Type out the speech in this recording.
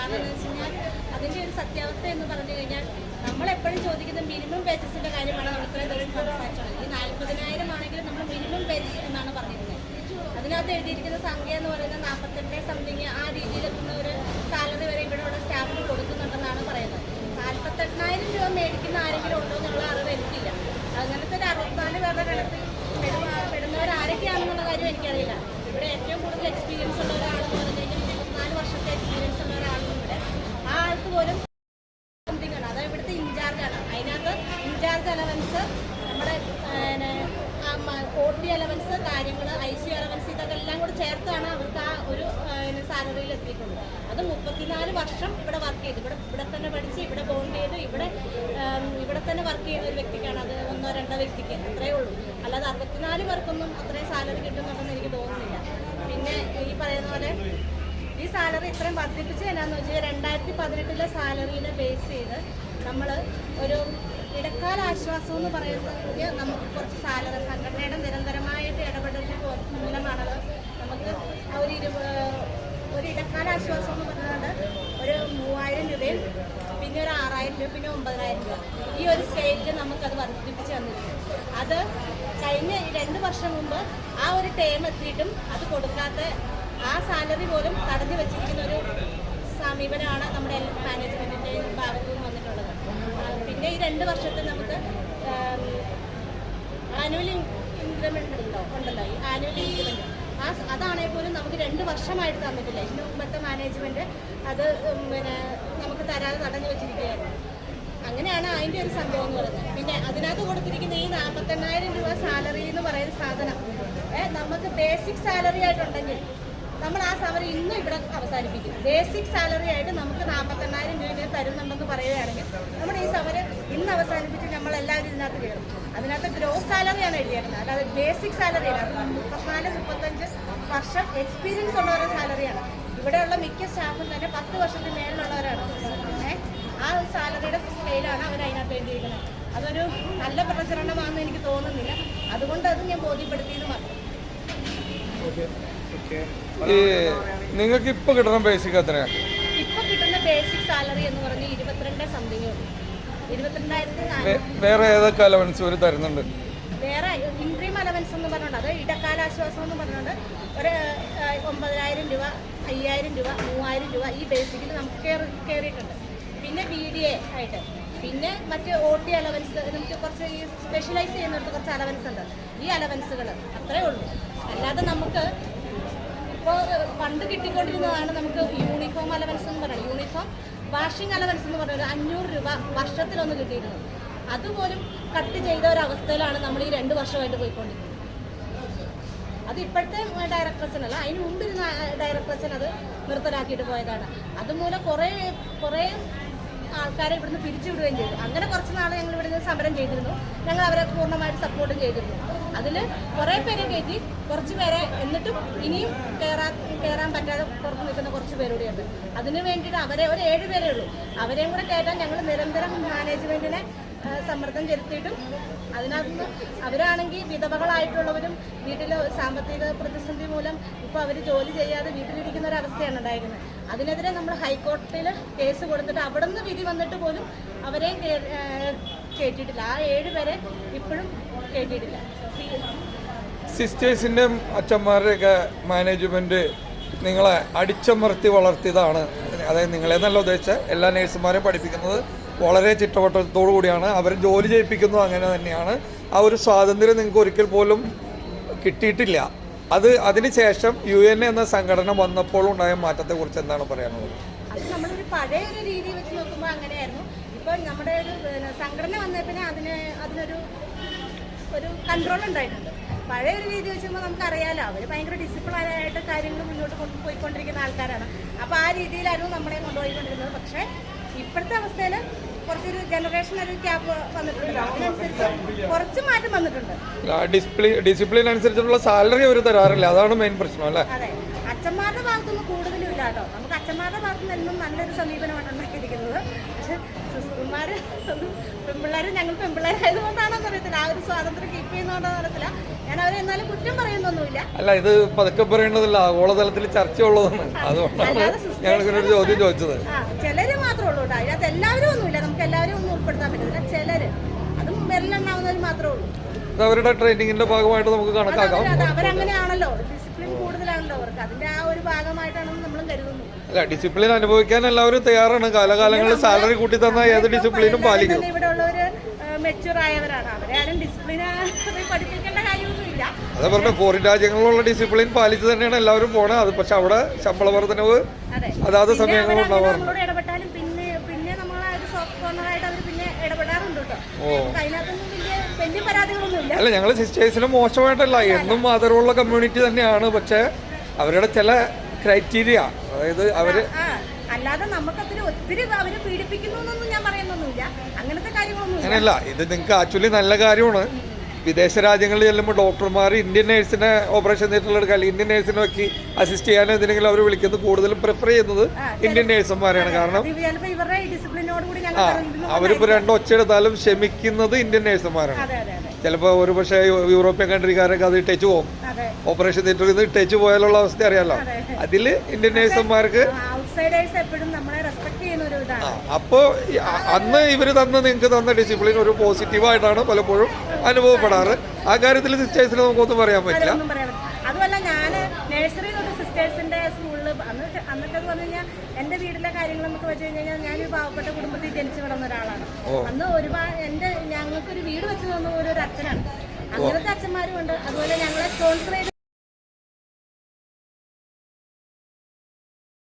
കാരണം എന്താ വെച്ച് കഴിഞ്ഞാൽ അതിൻ്റെ ഒരു സത്യാവസ്ഥ എന്ന് പറഞ്ഞു കഴിഞ്ഞാൽ നമ്മളെപ്പോഴും ചോദിക്കുന്ന മിനിമം വേജസിൻ്റെ കാര്യമാണ് നമ്മൾ ഇത്രയും ദിവസം സംസാരിച്ചത്. ഈ 40,000 ആണെങ്കിലും നമ്മൾ മിനിമം വേജസ് എന്നാണ് പറഞ്ഞിരുന്നത്. അതിനകത്ത് എഴുതിയിരിക്കുന്ന സംഖ്യ എന്ന് പറയുന്നത് 48 സംതിങ് ആ രീതിയിലെത്തുന്ന ഒരു സാലറി വരെ ഇവിടെയുള്ള സ്റ്റാഫിന് കൊടുക്കുന്നുണ്ടെന്നാണ് പറയുന്നത്. 48,000 രൂപ മേടിക്കുന്ന ആരെങ്കിലും ഉണ്ടോ എന്നുള്ള അറിവ് എനിക്കില്ല. അങ്ങനത്തെ ഒരു 64 പേരുടെ കണക്കിൽ പെടുന്നവരാരൊക്കെയാണെന്നുള്ള കാര്യം എനിക്കറിയില്ല. ഇവിടെ ഏറ്റവും കൂടുതൽ എക്സ്പീരിയൻസ് ഉള്ള ഒരാളെന്ന് പറഞ്ഞു കഴിഞ്ഞാൽ 24 വർഷത്തെ എക്സ്പീരിയൻസ് ഉള്ള ഒരാളാണ് ഇവിടെ. ആ ആൾക്ക് പോലും സംതിങ് ആണ്. അത് ഇവിടുത്തെ ഇൻചാർജാണ്. അതിനകത്ത് ഇൻചാർജ് അലവൻസ്, നമ്മുടെ OT അലവൻസ്, കാര്യങ്ങൾ, IC അലവൻസ്, ഇതൊക്കെ എല്ലാം കൂടെ ചേർത്താണ് അവർക്ക് ആ ഒരു സാലറിയിൽ എത്തിയിട്ടുള്ളത്. അത് 34 വർഷം ഇവിടെ വർക്ക് ചെയ്ത്, ഇവിടെ തന്നെ പഠിച്ച്, ഇവിടെ ബോണ്ട് ചെയ്ത്, ഇവിടെ തന്നെ വർക്ക് ചെയ്യുന്ന ഒരു വ്യക്തിക്കാണ്. അത് 1-2 വ്യക്തിക്ക് അത്രയേ ഉള്ളൂ. അല്ലാതെ 64 പേർക്കൊന്നും അത്രയും സാലറി കിട്ടുന്നുണ്ടെന്ന് എനിക്ക് തോന്നുന്നില്ല. പിന്നെ ഈ പറയുന്ന പോലെ ഈ സാലറി ഇത്രയും വർദ്ധിപ്പിച്ച് എന്നാന്ന് വെച്ചാൽ 2018 സാലറിനെ ബേസ് ചെയ്ത് നമ്മൾ ഒരു ഇടക്കാല ആശ്വാസം എന്ന് പറയുന്നത് നമുക്ക് കുറച്ച് സാലറി സംഘടനയുടെ നിരന്തരമായിട്ട് ഇടപെടലിന് മൂലമാണത് നമുക്ക് ഒരു ഇടക്കാല ആശ്വാസം എന്ന് പറയുന്നത് ഒരു 3,000 രൂപയും പിന്നെ ഒരു 6,000 രൂപ പിന്നെ 9,000 രൂപ ഈ ഒരു സ്കെയിലിൽ നമുക്കത് വർദ്ധിപ്പിച്ച് തന്നിരുന്നു. അത് കഴിഞ്ഞ 2 വർഷം മുമ്പ് ആ ഒരു ടേം എത്തിയിട്ടും അത് കൊടുക്കാത്ത ആ സാലറി പോലും തടഞ്ഞു വെച്ചിരിക്കുന്ന ഒരു സമീപനമാണ് നമ്മുടെ മാനേജ്മെൻറ്റിൻ്റെ ഭാഗത്തു നിന്ന് വന്നിട്ടുള്ളത്. പിന്നെ ഈ 2 വർഷത്തിൽ നമുക്ക് ആനുവൽ ഇൻക്രിമെൻ്റ് ഉണ്ടല്ലോ, ഈ ആനുവൽ ഇൻക്രിമെൻറ്റ് അതാണെങ്കിൽ പോലും നമുക്ക് 2 വർഷമായിട്ട് തന്നിട്ടില്ല. ഇതിന് മുമ്പത്തെ മാനേജ്മെൻറ്റ് അത് പിന്നെ നമുക്ക് തരാതെ തടഞ്ഞു വെച്ചിരിക്കുകയായിരുന്നു. അങ്ങനെയാണ് അതിൻ്റെ ഒരു സംഭവം എന്ന് പറയുന്നത്. പിന്നെ അതിനകത്ത് കൊടുത്തിരിക്കുന്ന ഈ 48,000 രൂപ സാലറി എന്ന് പറയുന്ന സാധനം നമുക്ക് ബേസിക് സാലറി ആയിട്ടുണ്ടെങ്കിൽ നമ്മൾ ആ സമരം ഇന്നും ഇവിടെ അവസാനിപ്പിക്കും. ബേസിക് സാലറി ആയിട്ട് നമുക്ക് 48,000 രൂപ തരുന്നുണ്ടെന്ന് പറയുകയാണെങ്കിൽ നമ്മുടെ ഈ സമരം ഇന്ന് അവസാനിപ്പിച്ച് നമ്മളെല്ലാവരും ഇതിനകത്ത് കയറും. അതിനകത്ത് ഗ്രോസ് സാലറിയാണ് എഴുതിയേക്കുന്നത്, അല്ലാതെ ബേസിക് സാലറിയാണ്. 34-35 വർഷം എക്സ്പീരിയൻസ് ഉള്ളവരുടെ സാലറിയാണ്. ഇവിടെയുള്ള മിക്ക സ്റ്റാഫും തന്നെ 10 വർഷത്തിന് മേളിലുള്ളവരാണ്. ആ സാലറിയുടെ സ്കെയിലാണ് അവർ അതിനകത്ത് എഴുതിയിരിക്കുന്നത്. അതൊരു നല്ല പ്രചരണമാണെന്ന് എനിക്ക് തോന്നുന്നില്ല. അതുകൊണ്ട് അത് ഞാൻ ബോധ്യപ്പെടുത്തിയെന്ന് മാത്രം. നിങ്ങൾക്ക് ഇപ്പൊ കിട്ടുന്ന ബേസിക് എത്രയാണ്? ഇപ്പൊ കിട്ടുന്ന ബേസിക് സാലറി എന്ന് പറഞ്ഞ് 22 സംതിങ്, 22,000. വേറെ ഏതൊക്കെ അലവൻസ് ഒരു തരുന്നുണ്ട്? വേറെ ഇൻട്രീം അലവൻസ് എന്ന് പറഞ്ഞുകൊണ്ട്, അത് ഇടക്കാലാശ്വാസം എന്ന് പറഞ്ഞുകൊണ്ട് ഒരു 9,000 രൂപ, 5,000 രൂപ, 3,000 രൂപ ഈ ബേസിക്കിൽ നമുക്ക് കയറിയിട്ടുണ്ട്. പിന്നെ BDA ആയിട്ട്, പിന്നെ മറ്റ് OT അലവൻസ്, നമുക്ക് കുറച്ച് ഈ സ്പെഷ്യലൈസ് ചെയ്യുന്നിടത്ത് കുറച്ച് അലവൻസ് ഉണ്ട്. ഈ അലവൻസുകൾ അത്രേ ഉള്ളൂ. അല്ലാതെ നമുക്ക് ഇപ്പോൾ പണ്ട് കിട്ടിക്കൊണ്ടിരുന്നതാണ് നമുക്ക് യൂണിഫോം അലവൻസ് എന്ന് പറയുന്നത്. യൂണിഫോം വാഷിംഗ് അലവൻസ് എന്ന് പറഞ്ഞാൽ 500 രൂപ വർഷത്തിലൊന്ന് കിട്ടിയിരുന്നു. അതുപോലും കട്ട് ചെയ്ത ഒരവസ്ഥയിലാണ് നമ്മൾ ഈ 2 വർഷമായിട്ട് പോയിക്കൊണ്ടിരിക്കുന്നത്. അത് ഇപ്പോഴത്തെ ഡയറക്ടേഴ്സിനല്ല, അതിന് മുമ്പിരുന്ന ഡയറക്ടേഴ്സിന് അത് നിർത്തലാക്കിയിട്ട് പോയതാണ്. അതുമൂലം കുറേ ആൾക്കാരെ ഇവിടുന്ന് പിരിച്ചുവിടുകയും ചെയ്തു. അങ്ങനെ കുറച്ച് നാൾ ഞങ്ങൾ ഇവിടുന്ന് സമരം ചെയ്തിരുന്നു. ഞങ്ങൾ അവരെ പൂർണ്ണമായിട്ട് സപ്പോർട്ടും ചെയ്തിരുന്നു. അതിൽ കുറേ പേരെ കയറ്റി, കുറച്ച് പേരെ എന്നിട്ടും ഇനിയും കയറാൻ പറ്റാതെ പുറത്ത് നിൽക്കുന്ന കുറച്ച് പേരൂടെയുണ്ട്. അതിന് വേണ്ടിയിട്ട് അവരെ ഒരു 7 പേരേ ഉള്ളൂ. അവരെയും കൂടെ കയറ്റാൻ ഞങ്ങൾ നിരന്തരം മാനേജ്മെൻറ്റിനെ സമ്മർദ്ദം ചെലുത്തിയിട്ടും അതിനകത്ത് അവരാണെങ്കിൽ വിധവകളായിട്ടുള്ളവരും വീട്ടിൽ സാമ്പത്തിക പ്രതിസന്ധി മൂലം ഇപ്പോൾ അവർ ജോലി ചെയ്യാതെ വീട്ടിലിരിക്കുന്ന ഒരവസ്ഥയാണ് ഉണ്ടായിരുന്നത്. അതിനെതിരെ നമ്മൾ ഹൈക്കോടതിയിൽ കേസ് കൊടുത്തിട്ട് അവിടെ നിന്ന് വിധി വന്നിട്ട് പോലും അവരെയും കേട്ടിട്ടില്ല. ആ 7 പേരെ ഇപ്പോഴും കേട്ടിട്ടില്ല. സിസ്റ്റേഴ്സിൻ്റെ അച്ഛന്മാരുടെയൊക്കെ മാനേജ്മെൻറ്റ് നിങ്ങളെ അടിച്ചമർത്തി വളർത്തിയതാണ്. അതായത് നിങ്ങളെന്നല്ല ഉദ്ദേശിച്ച എല്ലാ നേഴ്സുമാരെയും പഠിപ്പിക്കുന്നത് വളരെ ചിട്ടവട്ടത്തോടു കൂടിയാണ്. അവർ ജോലി ചെയ്യിപ്പിക്കുന്നത് അങ്ങനെ തന്നെയാണ്. ആ ഒരു സ്വാതന്ത്ര്യം നിങ്ങൾക്ക് ഒരിക്കൽ പോലും കിട്ടിയിട്ടില്ല. അതിന് ശേഷം UN എന്ന സംഘടന വന്നപ്പോൾ ഉണ്ടായ മാറ്റത്തെക്കുറിച്ച് എന്താണ് പറയാനുള്ളത്? അത് നമ്മളൊരു പഴയ ഒരു രീതി വെച്ച് നോക്കുമ്പോൾ അങ്ങനെയായിരുന്നു. ഇപ്പോൾ നമ്മുടെ ഒരു സംഘടന വന്നേ പിന്നെ അതിനൊരു കൺട്രോൾ ഉണ്ടായിട്ടുണ്ട്. പഴയ ഒരു രീതി വെച്ചുമ്പോൾ നമുക്കറിയാലോ, അവർ ഭയങ്കര ഡിസിപ്ലിനായിട്ട് കാര്യങ്ങൾ മുന്നോട്ട് കൊണ്ടുപോയിക്കൊണ്ടിരിക്കുന്ന ആൾക്കാരാണ്. അപ്പോൾ ആ രീതിയിലായിരുന്നു നമ്മളെ കൊണ്ടുപോയിക്കൊണ്ടിരുന്നത്. പക്ഷേ ഇപ്പോഴത്തെ അവസ്ഥയിൽ കുറച്ചൊരു ജനറേഷൻ ഒരു ഗ്യാപ്പ് വന്നിട്ടുണ്ട്. അതിനനുസരിച്ച് കുറച്ച് മാറ്റം വന്നിട്ടുണ്ട്. ഡിസിപ്ലിൻ അനുസരിച്ചുള്ള സാലറി അവർ തരാറില്ല, അതാണ് മെയിൻ പ്രശ്നം അല്ലേ? അതെ, അച്ഛന്മാരുടെ ഭാഗത്തൊന്നും കൂടുതലും ഇല്ല കേട്ടോ. നമുക്ക് അച്ഛന്മാരുടെ ഭാഗത്തുനിന്ന് എന്നും നല്ലൊരു സമീപനമാണ് ഉണ്ടാക്കിയിരിക്കുന്നത്. പക്ഷെ അവന്മാർ പെൺപിള്ളേർ ഞങ്ങൾ പെൺപിള്ളേരായതുകൊണ്ടാണോ അറിയത്തില്ല, ആ ഒരു സ്വാതന്ത്ര്യം കീപ്പ് ചെയ്യുന്നതുകൊണ്ടാണോ അറിയത്തില്ല. ഞാൻ അവരെ എന്നാലും കുറ്റം പറയുന്നൊന്നുമില്ല. അല്ല, ഇത് പതുക്കെ പറയേണ്ടതില്ല, ആഗോളതലത്തിൽ ചർച്ച ഉള്ളതാണ്. അതുകൊണ്ടാണ് ഞങ്ങൾ ഇങ്ങനെ ഒരു ചോദ്യം ചോദിച്ചത്. ചിലര് മാത്രമേ ഉള്ളൂ കേട്ടോ, അതിനകത്ത് എല്ലാവരും ഒന്നുമില്ല, നമുക്ക് എല്ലാവരും ഒന്നും ഉൾപ്പെടുത്താൻ പറ്റത്തില്ല. ചിലര്, അതും വിരലെണ്ണാവുന്നവർ മാത്രമേ ഉള്ളൂ. അത് അവരുടെ ട്രെയിനിങ്ങിന്റെ ഭാഗമായിട്ട് നമുക്ക് കണക്കാക്കാം. അവരങ്ങനെയാണല്ലോ, ഡിസിപ്ലിൻ കൂടുതലാണല്ലോ അവർക്ക്, അതിന്റെ ആ ഒരു ഭാഗമായിട്ടാണെന്ന് നമ്മളും കരുതുന്നു. അല്ല, ഡിസിപ്ലിൻ അനുഭവിക്കാൻ എല്ലാവരും തയ്യാറാണ്. കാലകാലങ്ങളിൽ സാലറി കൂട്ടി തന്ന ഏത് ഡിസിപ്ലിനും പാലിക്കും. ഇവിടെ ഉള്ളവര് മെച്യൂർ ആയവരാണ്, അവരെ ആരും ഡിസിപ്ലിൻ പഠിപ്പിക്കേണ്ട കാര്യമൊന്നുമില്ല. അതാ പറഞ്ഞ, ഫോറിൻ രാജ്യങ്ങളിലുള്ള ഡിസിപ്ലിൻ പാലിച്ച് തന്നെയാണ് എല്ലാവരും പോണത്. അത് പക്ഷെ അവിടെ ശമ്പള വർധനവ് അതാത് സമയങ്ങളിൽ ഉണ്ടാവാറുണ്ട്. നമ്മളോട് ഇടപെട്ടാലും പിന്നെ നമ്മളെ ഒരു സോഫ്റ്റ് കോർണറായിട്ട് അവർ പിന്നെ ഇടപെടാറുണ്ട് കേട്ടോ. അതിനകത്തൊന്നും വലിയ പരാതികളൊന്നുമില്ല. അല്ല, ഞങ്ങൾ സിസ്റ്റേഴ്സിന് മോശമായിട്ടല്ല, എന്നും ആദരവുള്ള കമ്മ്യൂണിറ്റി തന്നെയാണ്. പക്ഷെ അവരുടെ ചില ക്രൈറ്റീരിയ, അതായത് അവര് അല്ലാതെ നമുക്കതിന് ഒത്തിരി അവര് പീഡിപ്പിക്കുന്നു ഞാൻ പറയുന്നൊന്നുമില്ല, അങ്ങനത്തെ കാര്യങ്ങളൊന്നും അങ്ങനെയല്ല. ഇത് നിങ്ങൾക്ക് ആക്ച്വലി നല്ല കാര്യമാണ്. വിദേശ രാജ്യങ്ങളിൽ ചെല്ലുമ്പോൾ ഡോക്ടർമാർ ഇന്ത്യൻ നേഴ്സിനെ ഓപ്പറേഷൻ തിയേറ്ററിൽ എടുക്കുക, അല്ലെങ്കിൽ ഇന്ത്യൻ നേഴ്സിനെ നോക്കി അസിസ്റ്റ് ചെയ്യാനോ എന്തിനെങ്കിലും അവർ വിളിക്കുന്നത് കൂടുതലും പ്രിഫർ ചെയ്യുന്നത് ഇന്ത്യൻ നേഴ്സുമാരെയാണ്. കാരണം അവരിപ്പോൾ രണ്ടൊച്ചെടുത്താലും ക്ഷമിക്കുന്നത് ഇന്ത്യൻ നേഴ്സുമാരാണ്. ചിലപ്പോൾ ഒരു പക്ഷേ യൂറോപ്യൻ കൺട്രിക്കാരൊക്കെ അത് ഇട്ടേച്ച് പോകും, ഓപ്പറേഷൻ തിയേറ്ററിൽ നിന്ന് ഇട്ടേച്ച് പോയാലുള്ള അവസ്ഥ അറിയാലോ. അതിൽ ഇന്ത്യൻ നേഴ്സുമാർക്ക് അപ്പോൾ അന്ന് ഇവർ നിങ്ങൾക്ക് തന്ന ഡിസിപ്ലിൻ ഒരു പോസിറ്റീവായിട്ടാണ് പലപ്പോഴും അനുഭവപ്പെടാറ്. ആ കാര്യത്തിൽ സിസ്റ്റേഴ്സിന് നമുക്കൊന്നും പറയാൻ പറ്റില്ല. അതുമല്ല, ഞാൻ നഴ്സറി തൊട്ട് സിസ്റ്റേഴ്സിന്റെ സ്കൂളിൽ അന്നൊക്കെ പറഞ്ഞു കഴിഞ്ഞാൽ എന്റെ വീട്ടിലെ കാര്യങ്ങൾ എന്നൊക്കെ വെച്ച് കഴിഞ്ഞാൽ ഞാനൊരു പാവപ്പെട്ട കുടുംബത്തിൽ ജനിച്ചു വളർന്ന ഒരാളാണ്. അന്ന് ഒരുപാട് ഞങ്ങൾക്കൊരു വീട് വെച്ച് തന്ന ഒരു അച്ഛനാണ്. അങ്ങനത്തെ അച്ഛന്മാരും ഉണ്ട്. അതുപോലെ ഞങ്ങളെ സ്പോൺസർ ചെയ്ത്